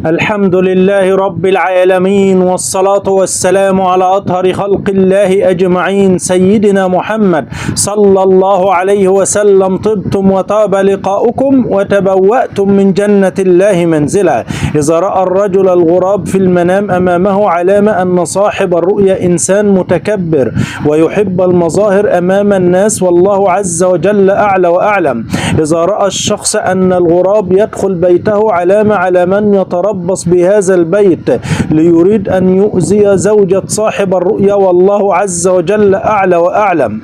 الحمد لله رب العالمين، والصلاة والسلام على أطهر خلق الله أجمعين سيدنا محمد صلى الله عليه وسلم. طبتم وطاب لقاؤكم وتبوأتم من جنة الله منزلا. إذا رأى الرجل الغراب في المنام أمامه علامة أن صاحب الرؤيا إنسان متكبر ويحب المظاهر أمام الناس، والله عز وجل أعلى وأعلم. إذا رأى الشخص أن الغراب يدخل بيته علامة على من يتربص بهذا البيت ليريد أن يؤذي زوجة صاحب الرؤيا، والله عز وجل أعلى وأعلم.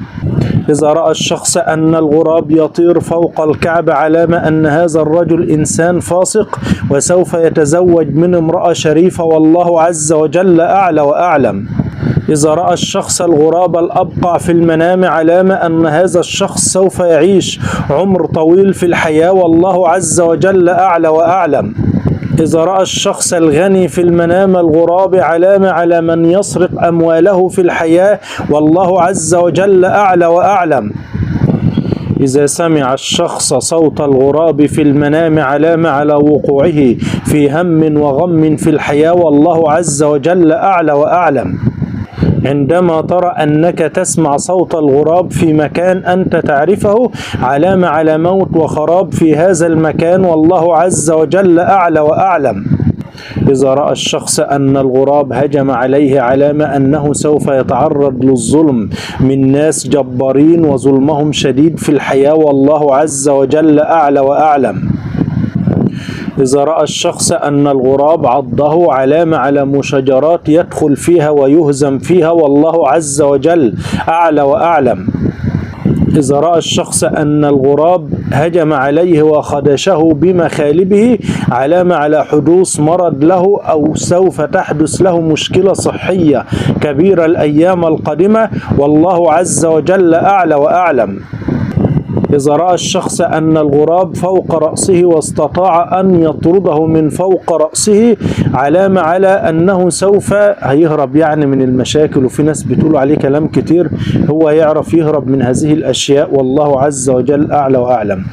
إذا رأى الشخص أن الغراب يطير فوق الكعبة علامة أن هذا الرجل إنسان فاسق وسوف يتزوج من امرأة شريفة، والله عز وجل أعلى وأعلم. إذا رأى الشخص الغراب الأبقع في المنام علامة أن هذا الشخص سوف يعيش عمر طويل في الحياة، والله عز وجل أعلى وأعلم. إذا رأى الشخص الغني في المنام الغراب علامة على من يسرق أمواله في الحياة، والله عز وجل أعلى وأعلم. إذا سمع الشخص صوت الغراب في المنام علامة على وقوعه في هم وغم في الحياة، والله عز وجل أعلى وأعلم. عندما ترى أنك تسمع صوت الغراب في مكان أنت تعرفه علامة على موت وخراب في هذا المكان، والله عز وجل أعلى وأعلم. إذا رأى الشخص أن الغراب هجم عليه علامة أنه سوف يتعرض للظلم من ناس جبارين وظلمهم شديد في الحياة، والله عز وجل أعلى وأعلم. إذا رأى الشخص أن الغراب عضه علامة على مشاجرات يدخل فيها ويهزم فيها، والله عز وجل أعلى وأعلم. إذا رأى الشخص أن الغراب هجم عليه وخدشه بمخالبه علامة على حدوث مرض له أو سوف تحدث له مشكلة صحية كبيرة الأيام القادمة، والله عز وجل أعلى وأعلم. إذا رأى الشخص أن الغراب فوق رأسه واستطاع أن يطرده من فوق رأسه علامة على أنه سوف هيهرب من المشاكل، وفي ناس بتقول عليه كلام كتير، هو يعرف يهرب من هذه الأشياء، والله عز وجل أعلى وأعلم.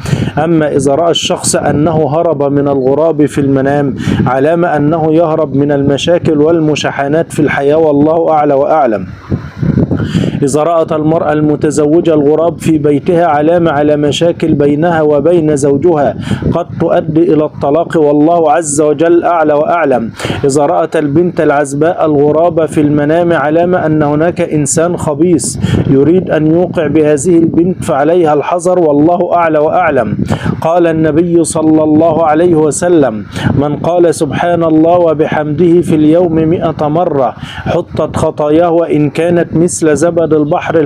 أما إذا رأى الشخص أنه هرب من الغراب في المنام علامة أنه يهرب من المشاكل والمشاحنات في الحياة، والله أعلى وأعلم. إذا رأت المرأة المتزوجة الغراب في بيتها علامة على مشاكل بينها وبين زوجها قد تؤدي إلى الطلاق، والله عز وجل أعلى وأعلم. إذا رأت البنت العزباء الغراب في المنام علامة أن هناك إنسان خبيث يريد أن يوقع بهذه البنت فعليها الحذر، والله أعلى وأعلم. قال النبي صلى الله عليه وسلم: من قال سبحان الله وبحمده في اليوم 100 مرة حطت خطاياه وإن كانت مثل زبد البحر